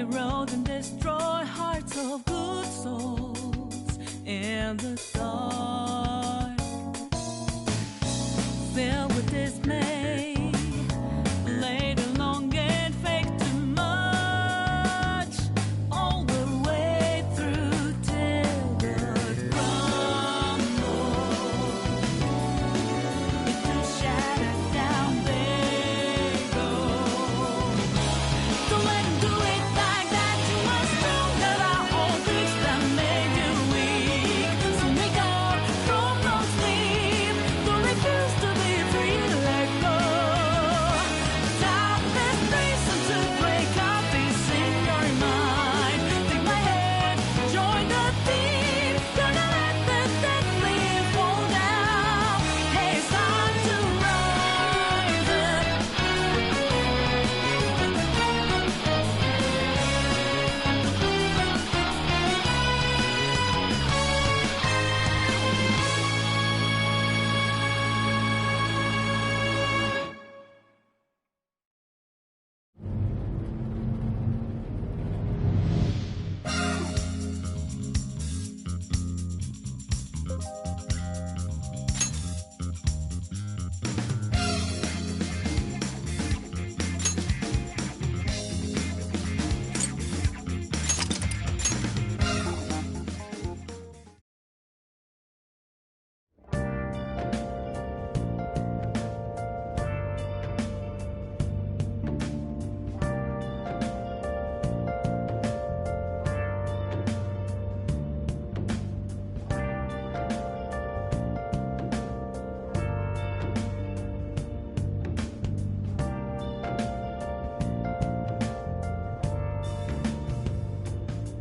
erode and destroy hearts of good souls in the dark, filled with dismay, laid along and fake too much, all the way through till the crumble into shatters. Down they go. Don't let 'em do it like that. You must know that our own tricks that made you weak. So wake up from no sleep. Don't refuse to be free. Let go. Timeless reason to break up peace in your mind. Take my hand, join the team. Gonna let the dead leaf fall down. Hey, it's time to rise up.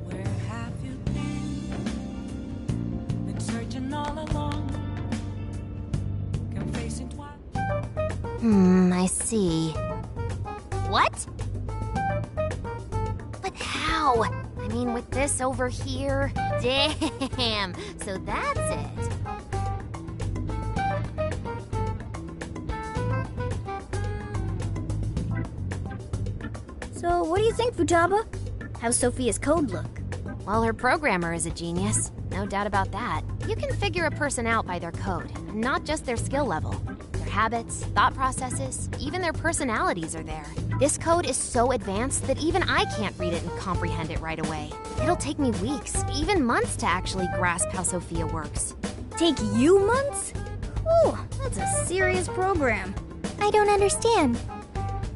Where have you been? Been searching all along. Confessing twice. I see. What? But how? I mean, with this over here? Damn! So that's it. So, what do you think, Futaba? How's Sophia's code look? Well, her programmer is a genius. No doubt about that. You can figure a person out by their code, and not just their skill level. Their habits, thought processes, even their personalities are there. This code is so advanced that even I can't read it and comprehend it right away. It'll take me weeks, even months to actually grasp how Sophia works. Take you months? Ooh, that's a serious program. I don't understand.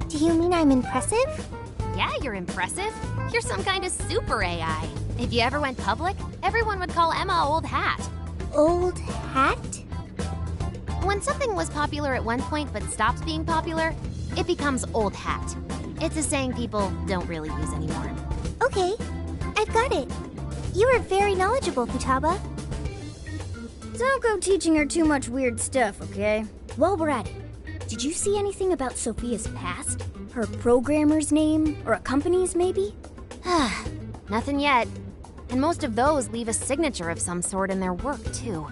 Do you mean I'm impressive? Yeah, you're impressive. You're some kind of super AI. If you ever went public, everyone would call Emma Old Hat. Old hat? When something was popular at one point but stops being popular, it becomes old hat. It's a saying people don't really use anymore. Okay, I've got it. You are very knowledgeable, Futaba. Don't go teaching her too much weird stuff, okay? While we're at it, did you see anything about Sophia's past? Her programmer's name? Or a company's, maybe? Nothing yet. And most of those leave a signature of some sort in their work, too.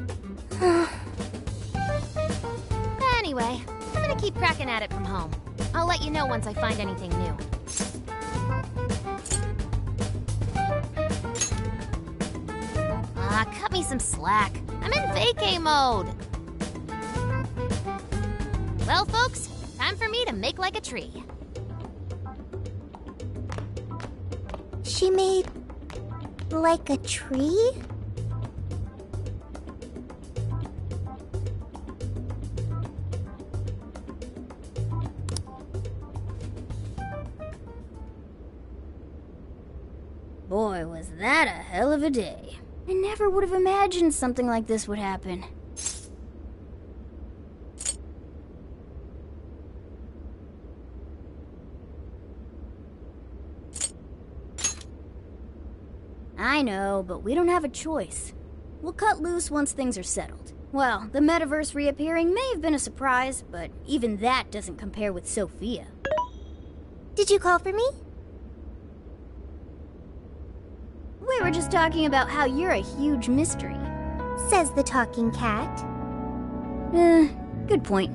Anyway, I'm gonna keep cracking at it from home. I'll let you know once I find anything new. Cut me some slack. I'm in vacay mode. Well, folks, time for me to make like a tree. She made... like a tree? Boy, was that a hell of a day. I never would have imagined something like this would happen. I know, but we don't have a choice. We'll cut loose once things are settled. Well, the metaverse reappearing may have been a surprise, but even that doesn't compare with Sophia. Did you call for me? We were just talking about how you're a huge mystery. Says the talking cat. Good point.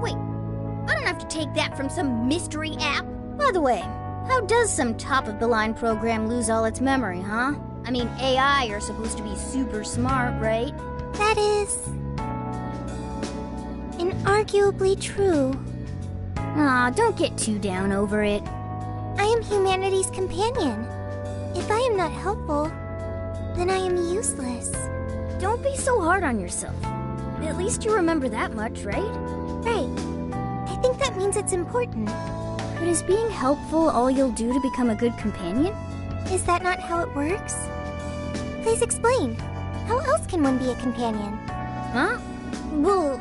Wait, I don't have to take that from some mystery app. By the way, How does some top-of-the-line program lose all its memory, huh? I mean, AI are supposed to be super smart, right? That is... inarguably true. Aw, don't get too down over it. I am humanity's companion. If I am not helpful, then I am useless. Don't be so hard on yourself. At least you remember that much, right? Right. I think that means it's important. But is being helpful all you'll do to become a good companion? Is that not how it works? Please explain. How else can one be a companion? Huh? Well,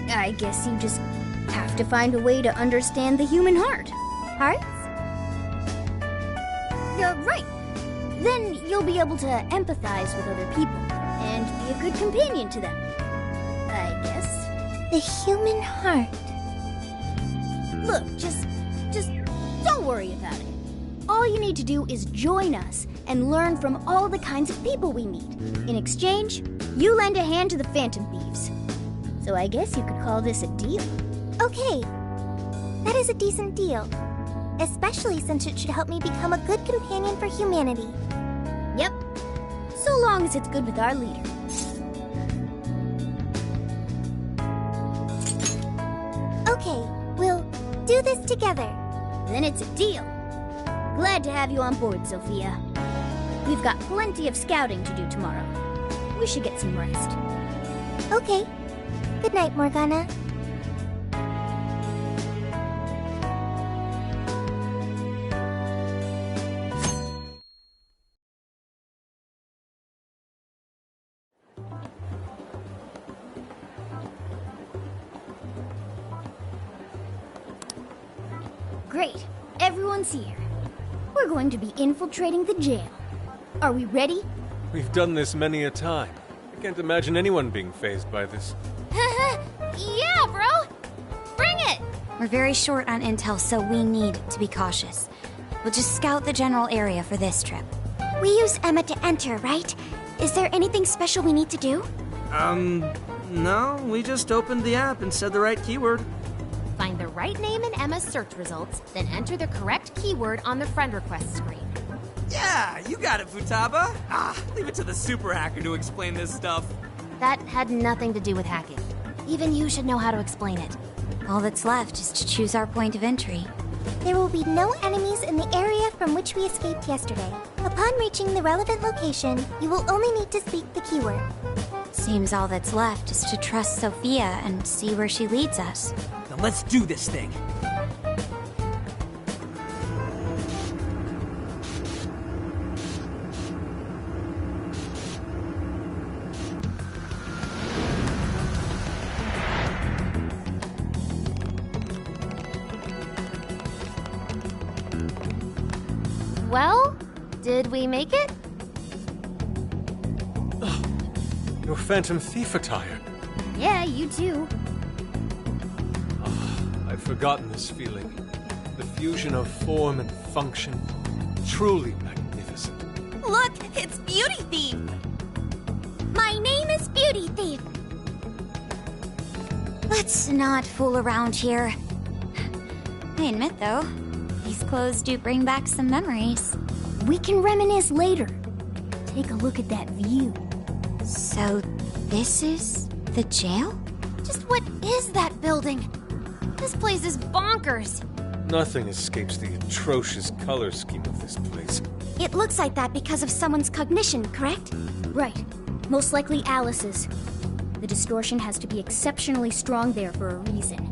I guess you just have to find a way to understand the human heart. Hearts? Right. Then you'll be able to empathize with other people and be a good companion to them. I guess. The human heart. Look, just don't worry about it. All you need to do is join us and learn from all the kinds of people we meet. In exchange, you lend a hand to the Phantom Thieves. So I guess you could call this a deal. Okay. That is a decent deal. Especially since it should help me become a good companion for humanity. Yep. So long as it's good with our leader. Okay, we'll do this together. Then it's a deal. Glad to have you on board, Sophia. We've got plenty of scouting to do tomorrow. We should get some rest. Okay. Good night, Morgana. Great. Everyone's here. We're going to be infiltrating the jail. Are we ready? We've done this many a time. I can't imagine anyone being fazed by this. Yeah, bro! Bring it! We're very short on intel, so we need to be cautious. We'll just scout the general area for this trip. We use Emma to enter, right? Is there anything special we need to do? No, we just opened the app and said the right keyword. Find the right name in Emma's search results, then enter the correct keyword on the friend request screen. Yeah, you got it, Futaba. Leave it to the super hacker to explain this stuff. That had nothing to do with hacking. Even you should know how to explain it. All that's left is to choose our point of entry. There will be no enemies in the area from which we escaped yesterday. Upon reaching the relevant location, you will only need to speak the keyword. Seems all that's left is to trust Sophia and see where she leads us. Now let's do this thing. Well, did we make it? Your Phantom Thief attire. Yeah, you too. I've forgotten this feeling. The fusion of form and function. Truly magnificent. Look, it's Beauty Thief! My name is Beauty Thief. Let's not fool around here. I admit, though, these clothes do bring back some memories. We can reminisce later. Take a look at that view. So, this is the jail? Just what is that building? This place is bonkers. Nothing escapes the atrocious color scheme of this place. It looks like that because of someone's cognition, correct? Right. Most likely Alice's. The distortion has to be exceptionally strong there for a reason.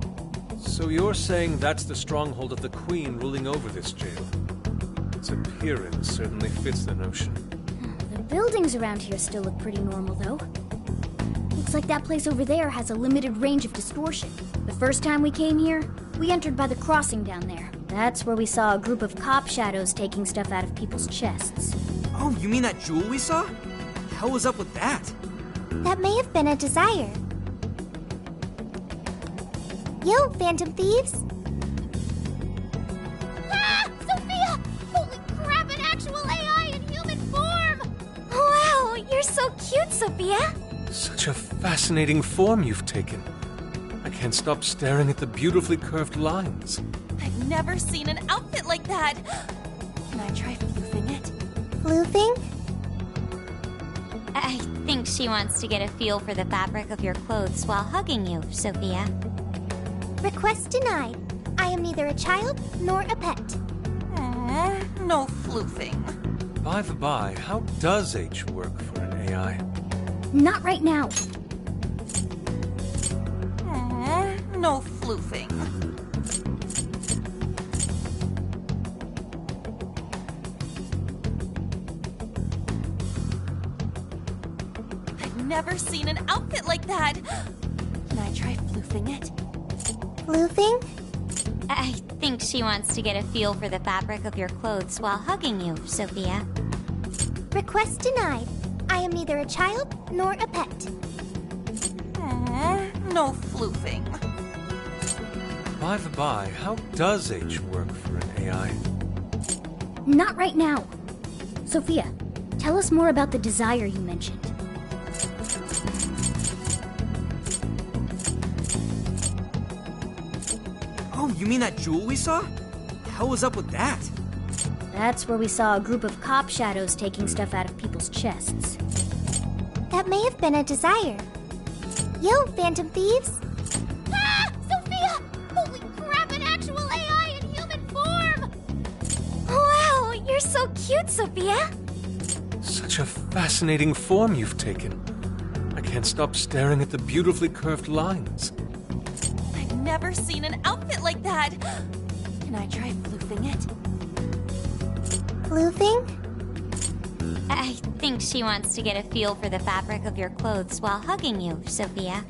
So you're saying that's the stronghold of the Queen ruling over this jail? Its appearance certainly fits the notion. The buildings around here still look pretty normal, though. Looks like that place over there has a limited range of distortion. The first time we came here, we entered by the crossing down there. That's where we saw a group of cop shadows taking stuff out of people's chests. Oh, you mean that jewel we saw? The hell was up with that? That may have been a desire. Yo, Phantom Thieves! Ah! Sophia! Holy crap, an actual AI in human form! Wow, you're so cute, Sophia! Such a fascinating form you've taken. I can't stop staring at the beautifully curved lines. I've never seen an outfit like that. Can I try floofing it? Floofing? I think she wants to get a feel for the fabric of your clothes while hugging you, Sophia. Request denied. I am neither a child nor a pet. No floofing. By the by, how does H work for an AI? Not right now. No floofing. I've never seen an outfit like that. Can I try floofing it? Floofing? I think she wants to get a feel for the fabric of your clothes while hugging you, Sophia. Request denied. I am neither a child nor a pet. No floofing. By the by, how does H work for an AI? Not right now. Sophia, tell us more about the desire you mentioned. Oh, you mean that jewel we saw? The hell was up with that? That's where we saw a group of cop shadows taking stuff out of people's chests. That may have been a desire. Yo, Phantom Thieves! Ah! Sophia! Holy crap, an actual AI in human form! Wow, you're so cute, Sophia! Such a fascinating form you've taken. I can't stop staring at the beautifully curved lines. I've never seen an outfit like that. Can I try floofing it? Floofing? I think she wants to get a feel for the fabric of your clothes while hugging you, Sophia.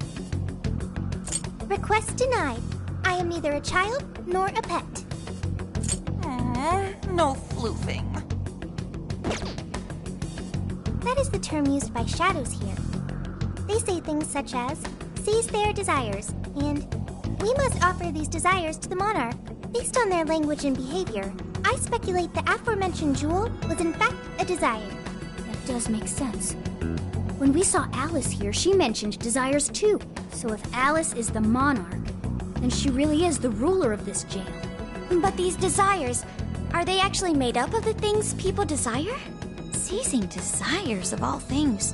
Request denied. I am neither a child nor a pet. No floofing. That is the term used by shadows here. They say things such as, seize their desires, and we must offer these desires to the monarch. Based on their language and behavior, I speculate the aforementioned jewel was in fact a desire. That does make sense. When we saw Alice here, she mentioned desires too. So if Alice is the monarch, then she really is the ruler of this jail. But these desires, are they actually made up of the things people desire? Seizing desires of all things.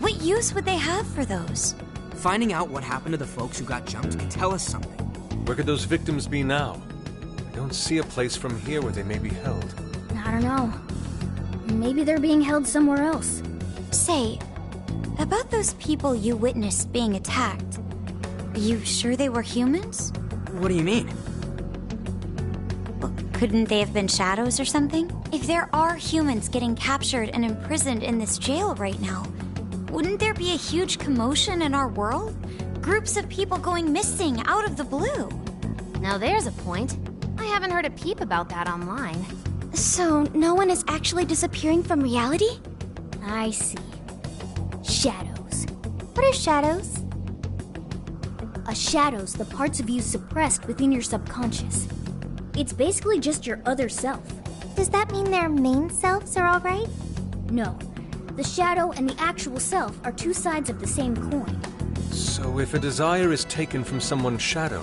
What use would they have for those? Finding out what happened to the folks who got jumped could tell us something. Where could those victims be now? I don't see a place from here where they may be held. I don't know. Maybe they're being held somewhere else. Say, about those people you witnessed being attacked, are you sure they were humans? What do you mean? Well, couldn't they have been shadows or something? If there are humans getting captured and imprisoned in this jail right now, wouldn't there be a huge commotion in our world? Groups of people going missing out of the blue. Now there's a point. I haven't heard a peep about that online. So, no one is actually disappearing from reality? I see. Shadows. What are shadows? A shadow's the parts of you suppressed within your subconscious. It's basically just your other self. Does that mean their main selves are alright? No. The shadow and the actual self are two sides of the same coin. So if a desire is taken from someone's shadow,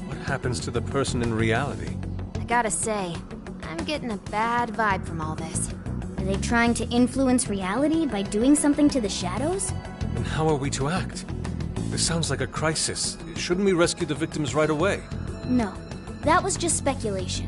what happens to the person in reality? I gotta say, I'm getting a bad vibe from all this. Are they trying to influence reality by doing something to the shadows? And how are we to act? This sounds like a crisis. Shouldn't we rescue the victims right away? No. That was just speculation.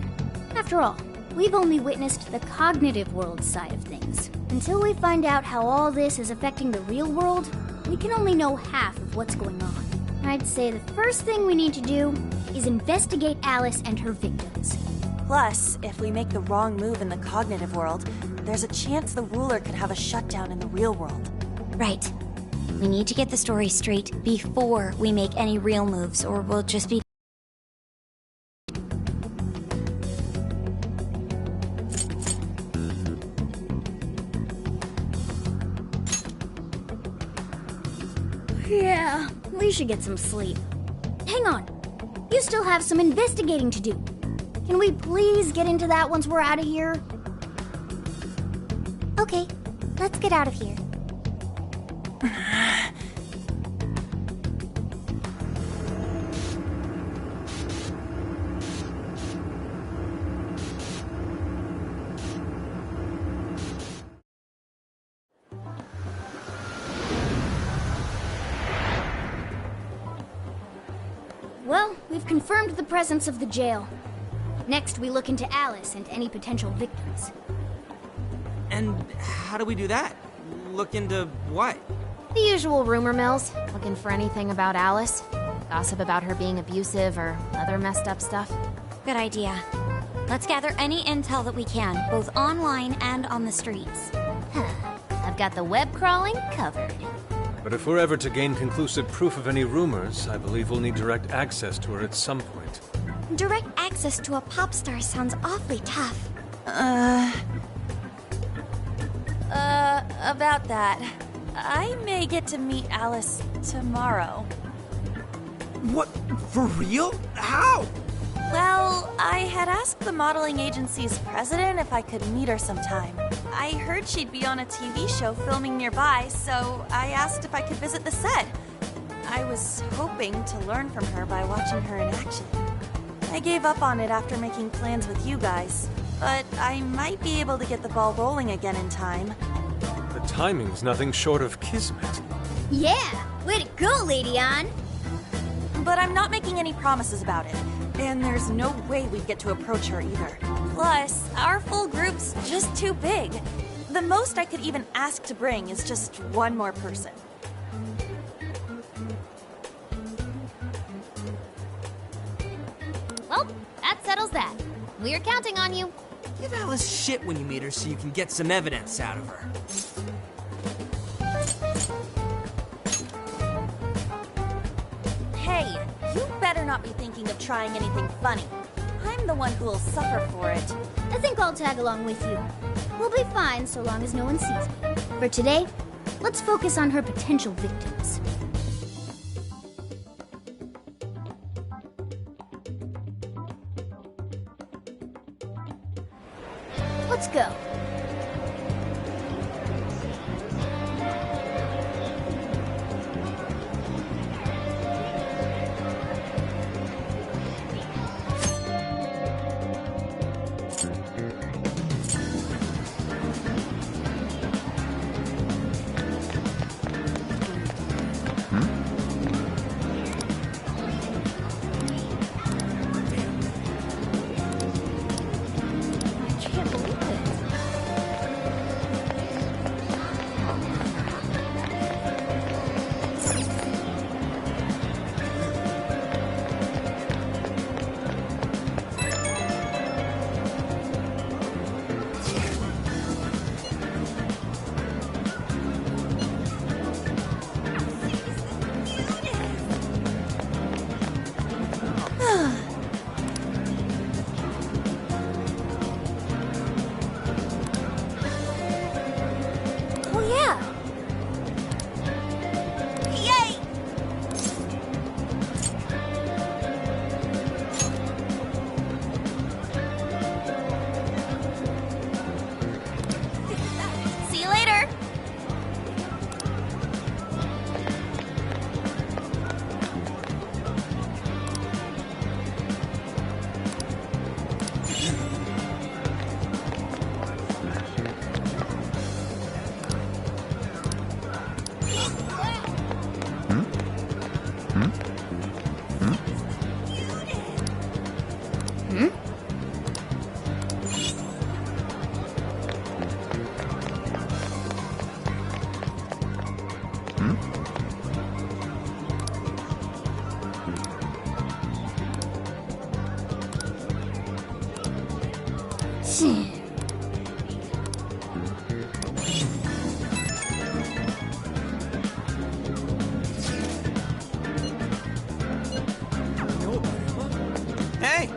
After all, we've only witnessed the cognitive world side of things. Until we find out how all this is affecting the real world, we can only know half of what's going on. I'd say the first thing we need to do is investigate Alice and her victims. Plus, if we make the wrong move in the cognitive world, there's a chance the ruler could have a shutdown in the real world. Right. We need to get the story straight before we make any real moves, or we'll just be... Yeah, we should get some sleep. Hang on. You still have some investigating to do. Can we please get into that once we're out of here? Okay, let's get out of here. Well, we've confirmed the presence of the jail. Next, we look into Alice and any potential victims. And how do we do that? Look into what? The usual rumor mills, looking for anything about Alice. Gossip about her being abusive or other messed up stuff. Good idea. Let's gather any intel that we can, both online and on the streets. I've got the web crawling covered. But if we're ever to gain conclusive proof of any rumors, I believe we'll need direct access to her at some point. Direct access to a pop star sounds awfully tough. About that. I may get to meet Alice tomorrow. What? For real? How? Well, I had asked the modeling agency's president if I could meet her sometime. I heard she'd be on a TV show filming nearby, so I asked if I could visit the set. I was hoping to learn from her by watching her in action. I gave up on it after making plans with you guys, but I might be able to get the ball rolling again in time. The timing's nothing short of kismet. Yeah! Way to go, Lady Ann! But I'm not making any promises about it, and there's no way we'd get to approach her either. Plus, our full group's just too big. The most I could even ask to bring is just one more person. Well, that settles that. We're counting on you. Give Alice shit when you meet her so you can get some evidence out of her. Hey, you better not be thinking of trying anything funny. I'm the one who will suffer for it. I think I'll tag along with you. We'll be fine so long as no one sees me. For today, let's focus on her potential victims. Let's go. Hey!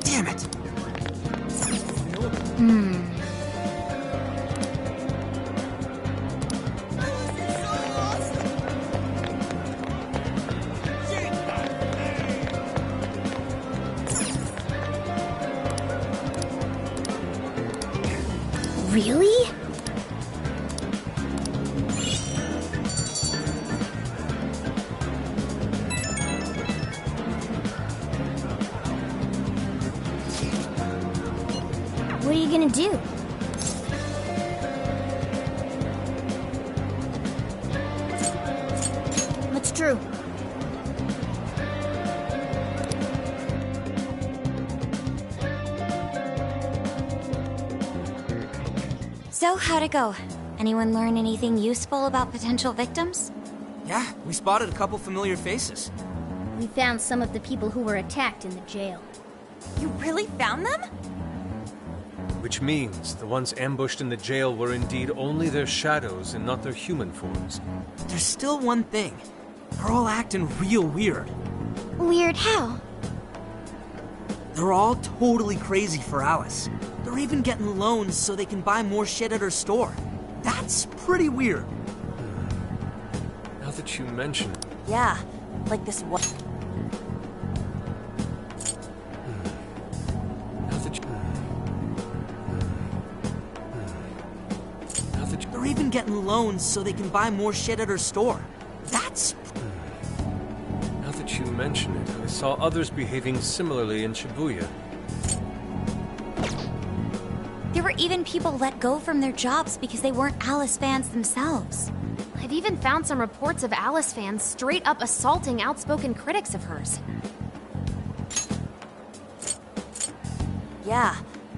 Damn it! Really? What are you gonna do? Let's try. true. So, how'd it go? Anyone learn anything useful about potential victims? Yeah, we spotted a couple familiar faces. We found some of the people who were attacked in the jail. You really found them? Which means the ones ambushed in the jail were indeed only their shadows and not their human forms. There's still one thing. They're all acting real weird. Weird how? They're all totally crazy for Alice. They're even getting loans so they can buy more shit at her store. That's pretty weird. Now that you mention it, Yeah, like this one. now that you... Now that you... They're even getting loans so they can buy more shit at her store. That's... Now that you mention it, I saw others behaving similarly in Shibuya. There were even people let go from their jobs because they weren't Alice fans themselves. I've even found some reports of Alice fans straight up assaulting outspoken critics of hers. Yeah,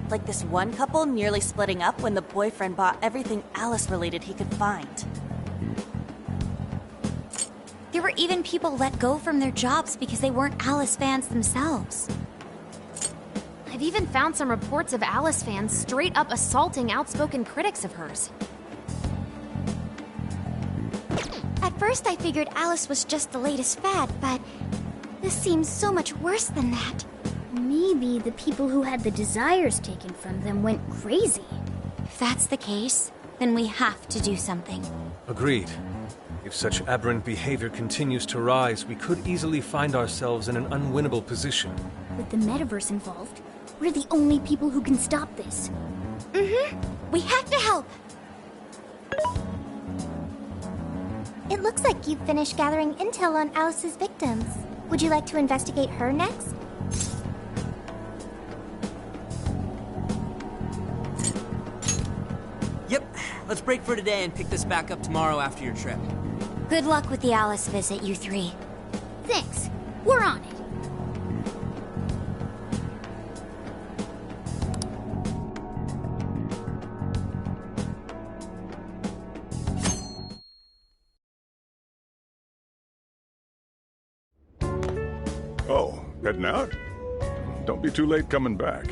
like this one couple nearly splitting up when the boyfriend bought everything Alice-related he could find. There were even people let go from their jobs because they weren't Alice fans themselves. I've even found some reports of Alice fans straight up assaulting outspoken critics of hers. At first I figured Alice was just the latest fad, but this seems so much worse than that. Maybe the people who had the desires taken from them went crazy. If that's the case, then we have to do something. Agreed. If such aberrant behavior continues to rise, we could easily find ourselves in an unwinnable position. With the metaverse involved, we're the only people who can stop this. We have to help! It looks like you've finished gathering intel on Alice's victims. Would you like to investigate her next? Yep, let's break for today and pick this back up tomorrow after your trip. Good luck with the Alice visit, you three. Thanks. We're on it. Oh, heading out? Don't be too late coming back.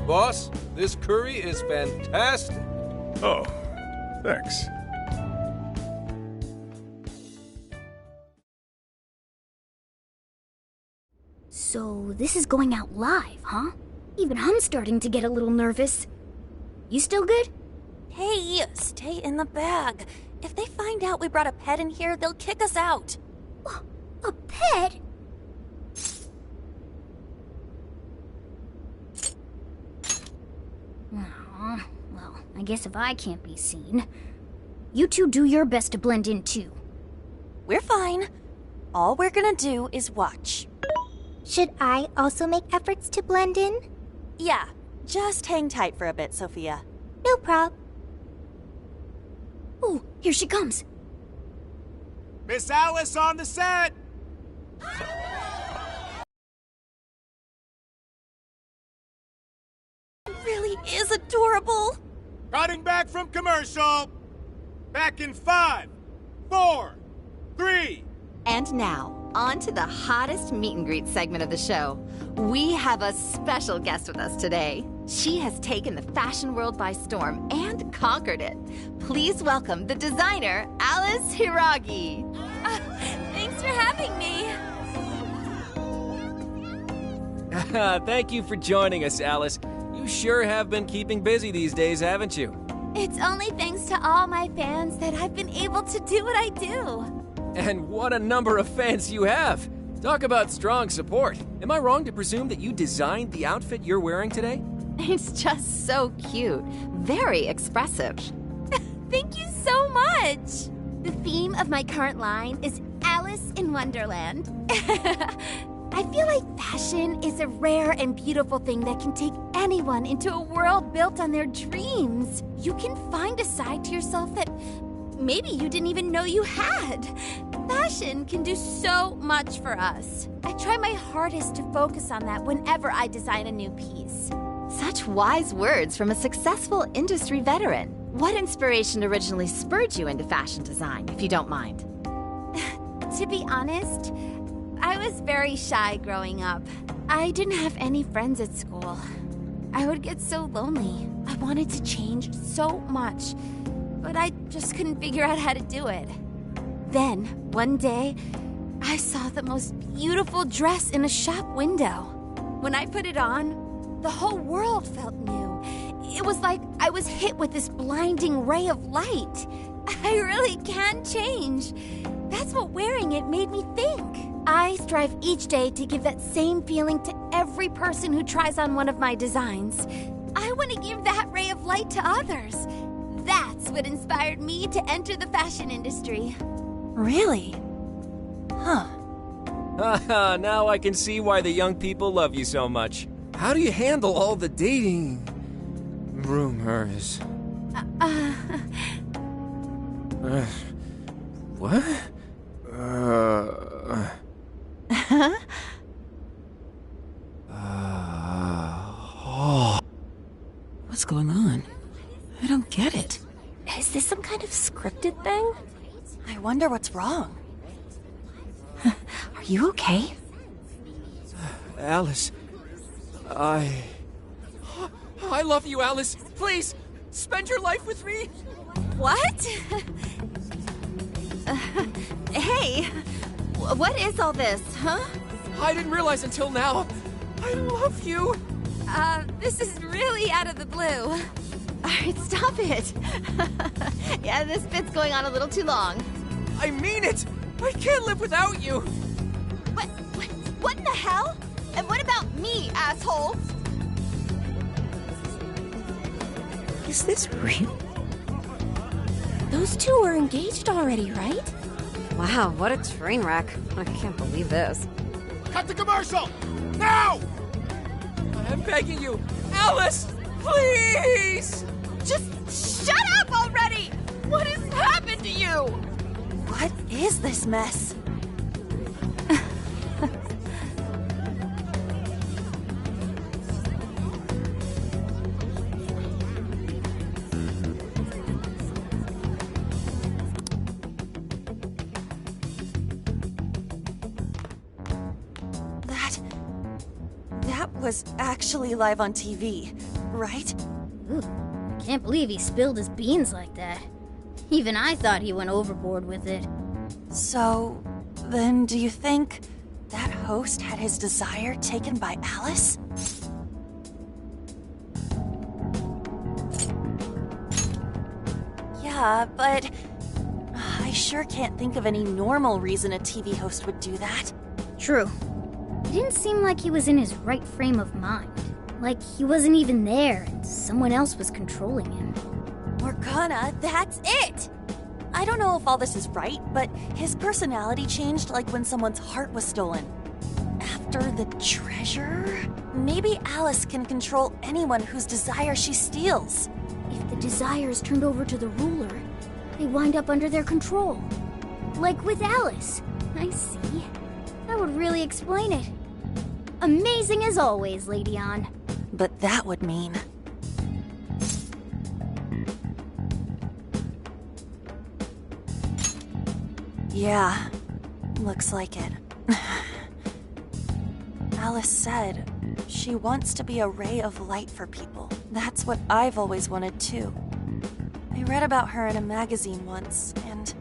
Boss, this curry is fantastic. Oh, thanks. So this is going out live, huh? Even I'm starting to get a little nervous. You still good? Hey, stay in the bag. If they find out we brought a pet in here, they'll kick us out. A pet? Aw, well, I guess if I can't be seen, you two do your best to blend in too. We're fine. All we're gonna do is watch. Should I also make efforts to blend in? Yeah, just hang tight for a bit, Sophia. No prob. Oh, here she comes. Miss Alice on the set! It really is adorable. Cutting back from commercial. Back in 5, 4, 3. And now, on to the hottest meet and greet segment of the show. We have a special guest with us today. She has taken the fashion world by storm and conquered it. Please welcome the designer, Alice Hiragi. Thanks for having me. Thank you for joining us, Alice. You sure have been keeping busy these days, haven't you? It's only thanks to all my fans that I've been able to do what I do. And what a number of fans you have. Talk about strong support. Am I wrong to presume that you designed the outfit you're wearing today? It's just so cute. Very expressive. Thank you so much. The theme of my current line is Alice in Wonderland. I feel like fashion is a rare and beautiful thing that can take anyone into a world built on their dreams. You can find a side to yourself that maybe you didn't even know you had. Fashion can do so much for us. I try my hardest to focus on that whenever I design a new piece. Such wise words from a successful industry veteran. What inspiration originally spurred you into fashion design, if you don't mind? To be honest, I was very shy growing up. I didn't have any friends at school. I would get so lonely. I wanted to change so much, but I just couldn't figure out how to do it. Then, one day, I saw the most beautiful dress in a shop window. When I put it on, the whole world felt new. It was like I was hit with this blinding ray of light. I really can change. That's what wearing it made me think. I strive each day to give that same feeling to every person who tries on one of my designs. I want to give that ray of light to others. That's what inspired me to enter the fashion industry. Really? Huh. Haha, now I can see why the young people love you so much. How do you handle all the dating rumors? What? What's going on? I don't get it. Is this some kind of scripted thing? I wonder what's wrong. Are you okay? Alice, I love you, Alice. Please, spend your life with me. What? Hey, what is all this, huh? I didn't realize until now. I love you. This is really out of the blue. All right, stop it. Yeah, this bit's going on a little too long. I mean it. I can't live without you. What in the hell? And what about me, asshole? Is this real? Those two are engaged already, right? Wow, what a train wreck. I can't believe this. Cut the commercial! Now! I'm begging you. Alice, please! Just shut up already! What has happened to you? What is this mess? That was actually live on TV, right? Ooh, can't believe he spilled his beans like that. Even I thought he went overboard with it. So, then do you think that host had his desire taken by Alice? Yeah, but I sure can't think of any normal reason a TV host would do that. True. It didn't seem like he was in his right frame of mind. Like he wasn't even there and someone else was controlling him. Morgana, that's it! I don't know if all this is right, but his personality changed like when someone's heart was stolen. After the treasure? Maybe Alice can control anyone whose desire she steals. If the desire is turned over to the ruler, they wind up under their control. Like with Alice. I see. That would really explain it. Amazing as always, Lady Ann. But that would mean... Yeah, looks like it. Alice said she wants to be a ray of light for people. That's what I've always wanted too. I read about her in a magazine once, and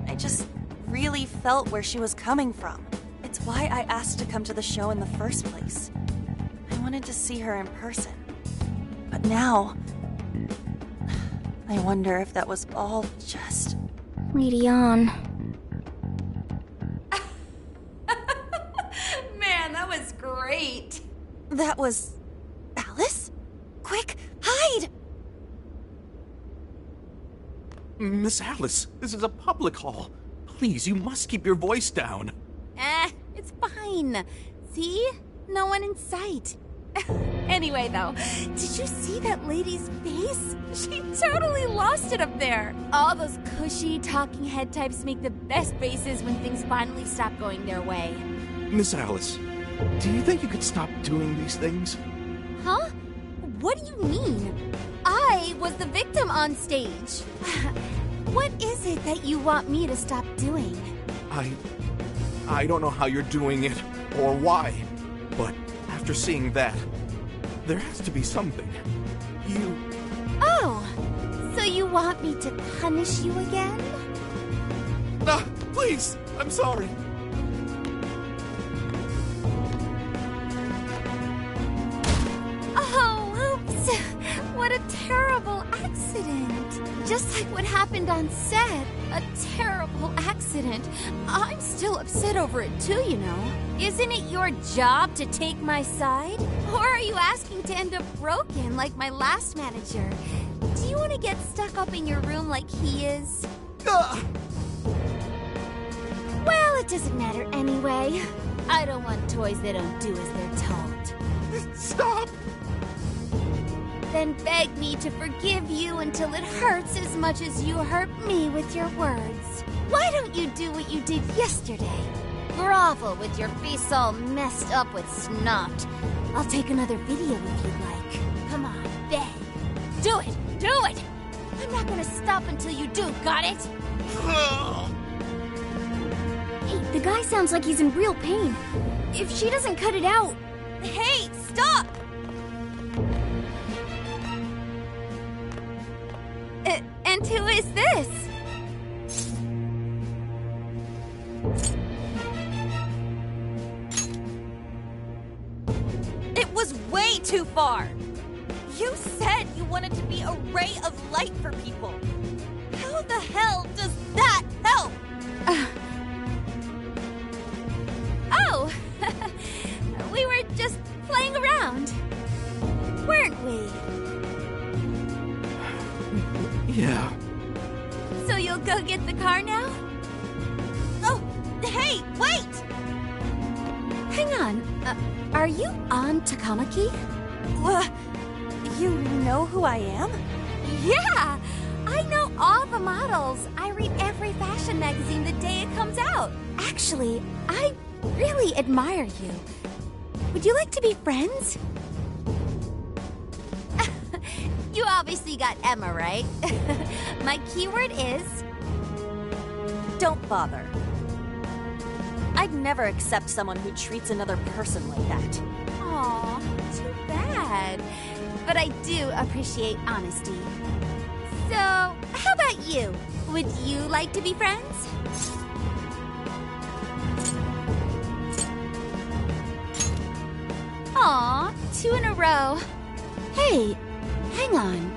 I just really felt where she was coming from. It's why I asked to come to the show in the first place. I wanted to see her in person. But now, I wonder if that was all just... Lady Ann. Man, that was great. That was... Alice? Quick, hide! Miss Alice, this is a public hall. Please, you must keep your voice down. It's fine. See? No one in sight. Anyway, though, did you see that lady's face? She totally lost it up there. All those cushy talking head types make the best faces when things finally stop going their way. Miss Alice, do you think you could stop doing these things? Huh? What do you mean? I was the victim on stage. What is it that you want me to stop doing? I don't know how you're doing it or why, but after seeing that, there has to be something. Oh, so you want me to punish you again? Please, I'm sorry. Oh, oops. What a terrible accident. Just like what happened on set. A terrible accident. I'm still upset over it too, you know. Isn't it your job to take my side? Or are you asking to end up broken like my last manager? Do you want to get stuck up in your room like he is? Well, it doesn't matter anyway. I don't want toys that don't do as they're told. Stop! Then beg me to forgive you until it hurts as much as you hurt me with your words. Why don't you do what you did yesterday? Grovel with your face all messed up with snot. I'll take another video if you'd like. Come on, beg. Do it! Do it! I'm not gonna stop until you do, got it? Hey, the guy sounds like he's in real pain. If she doesn't cut it out... Hey, stop! And who is this? It was way too far. You said you wanted to be a ray of light for people. How the hell does that help? Oh, we were just playing around, weren't we? Yeah. So you'll go get the car now? Oh, hey, wait! Hang on. Are you on Takamaki? You know who I am? Yeah! I know all the models. I read every fashion magazine the day it comes out. Actually, I really admire you. Would you like to be friends? You obviously got Emma, right? My keyword is... don't bother. I'd never accept someone who treats another person like that. Aw, too bad. But I do appreciate honesty. So, how about you? Would you like to be friends? Aw, 2 in a row. Hey, hang on.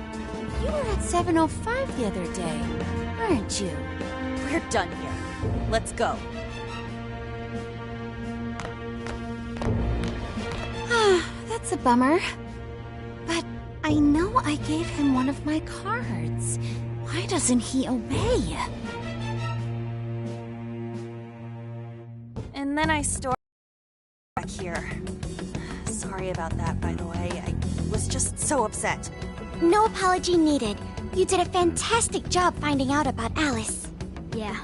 You were at 7:05 the other day, weren't you? We're done here. Let's go. That's a bummer. But I know I gave him one of my cards. Why doesn't he obey? And then I stored back here. Sorry about that, by the way. I was just so upset. No apology needed. You did a fantastic job finding out about Alice. Yeah,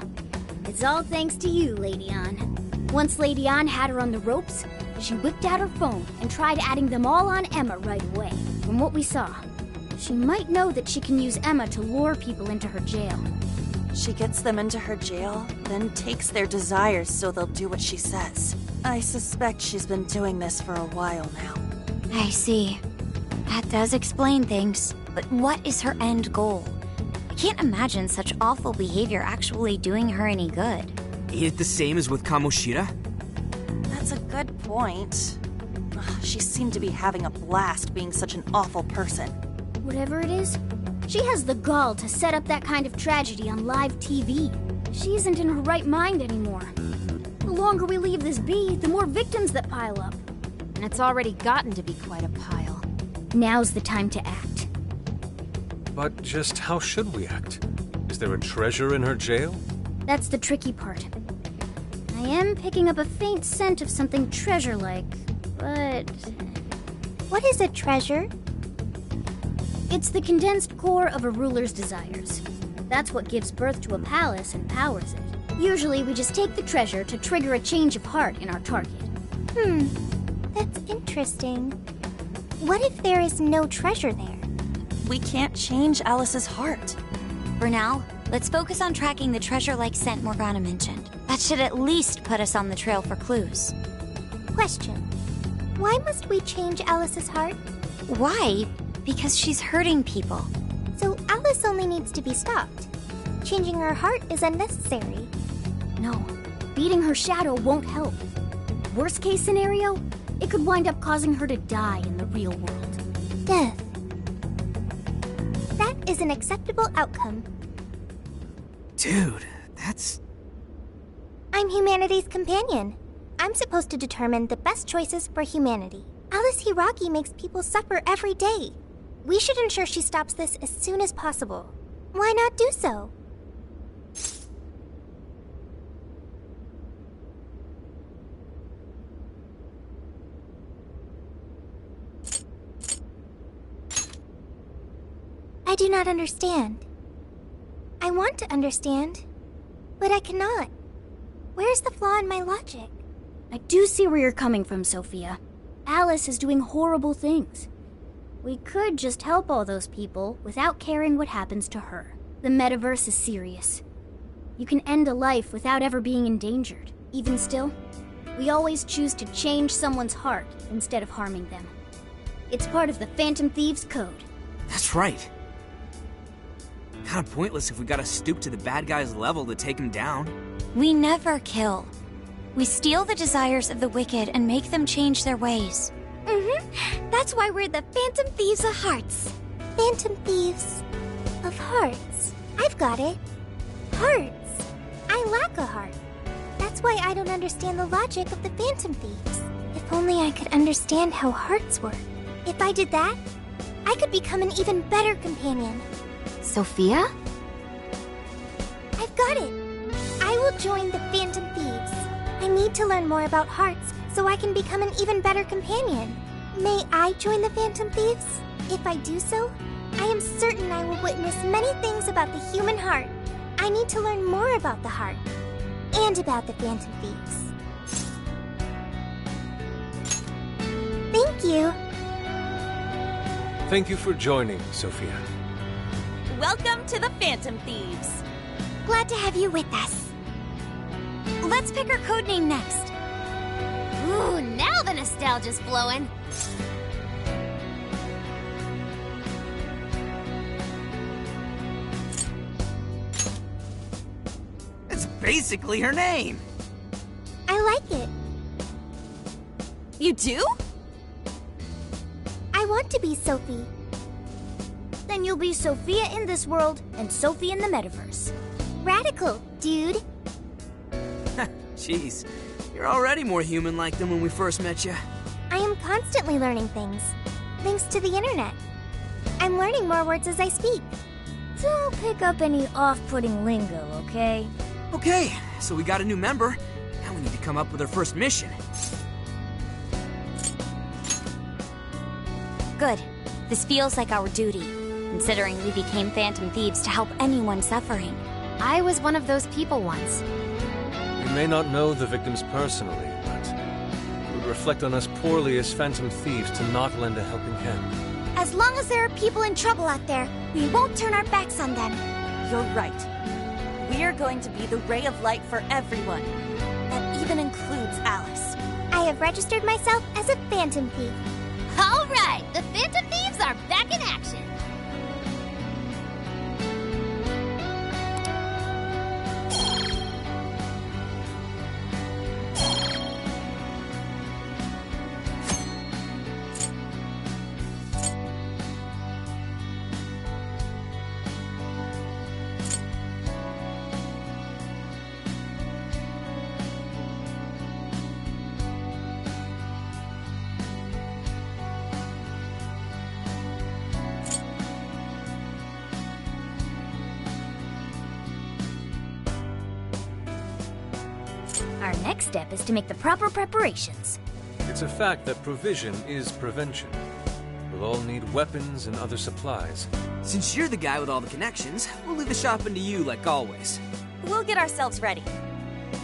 it's all thanks to you, Lady Ann. Once Lady Ann had her on the ropes, she whipped out her phone and tried adding them all on Emma right away. From what we saw, she might know that she can use Emma to lure people into her jail. She gets them into her jail, then takes their desires so they'll do what she says. I suspect she's been doing this for a while now. I see. That does explain things. But what is her end goal? I can't imagine such awful behavior actually doing her any good. Ain't it the same as with Kamoshida? That's a good point. She seemed to be having a blast being such an awful person. Whatever it is, she has the gall to set up that kind of tragedy on live TV. She isn't in her right mind anymore. The longer we leave this be, the more victims that pile up. And it's already gotten to be quite a pile. Now's the time to act. But just how should we act? Is there a treasure in her jail? That's the tricky part. I I am picking up a faint scent of something treasure-like, but... What is a treasure? It's the condensed core of a ruler's desires. That's what gives birth to a palace and powers it. Usually we just take the treasure to trigger a change of heart in our target. That's interesting. What if there is no treasure there? We can't change Alice's heart. For now, let's focus on tracking the treasure-like scent Morgana mentioned. That should at least put us on the trail for clues. Question. Why must we change Alice's heart? Why? Because she's hurting people. So Alice only needs to be stopped. Changing her heart is unnecessary. No, beating her shadow won't help. Worst case scenario, it could wind up causing her to die in the real world. Death. That is an acceptable outcome. Dude, that's... I'm humanity's companion. I'm supposed to determine the best choices for humanity. Alice Hiragi makes people suffer every day. We should ensure she stops this as soon as possible. Why not do so? I do not understand. I want to understand, but I cannot. Where's the flaw in my logic? I do see where you're coming from, Sophia. Alice is doing horrible things. We could just help all those people without caring what happens to her. The metaverse is serious. You can end a life without ever being endangered. Even still, we always choose to change someone's heart instead of harming them. It's part of the Phantom Thieves Code. That's right. Kinda pointless if we gotta stoop to the bad guy's level to take him down. We never kill. We steal the desires of the wicked and make them change their ways. That's why we're the Phantom Thieves of Hearts. Phantom Thieves of Hearts. I've got it. Hearts. I lack a heart. That's why I don't understand the logic of the Phantom Thieves. If only I could understand how hearts work. If I did that, I could become an even better companion. Sophia? I've got it. I will join the Phantom Thieves. I need to learn more about hearts so I can become an even better companion. May I join the Phantom Thieves? If I do so, I am certain I will witness many things about the human heart. I need to learn more about the heart and about the Phantom Thieves. Thank you. Thank you for joining, Sophia. Welcome to the Phantom Thieves. Glad to have you with us. Let's pick our codename next. Ooh, now the nostalgia's flowing. It's basically her name. I like it. You do? I want to be Sophie. Then you'll be Sophia in this world and Sophie in the metaverse. Radical, dude. Jeez, you're already more human-like than when we first met you. I am constantly learning things, thanks to the internet. I'm learning more words as I speak. Don't pick up any off-putting lingo, okay? Okay, so we got a new member. Now we need to come up with our first mission. Good. This feels like our duty, considering we became Phantom Thieves to help anyone suffering. I was one of those people once. We may not know the victims personally, but it would reflect on us poorly as Phantom Thieves to not lend a helping hand. As long as there are people in trouble out there, we won't turn our backs on them. You're right. We are going to be the ray of light for everyone. That even includes Alice. I have registered myself as a Phantom Thief. All right, the Phantom Thieves are back in action. next step is to make the proper preparations. It's a fact that provision is prevention. We'll all need weapons and other supplies. Since you're the guy with all the connections, we'll leave the shopping to you like always. We'll get ourselves ready.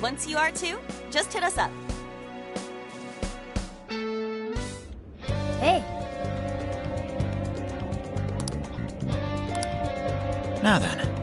Once you are too, just hit us up. Hey. Now then.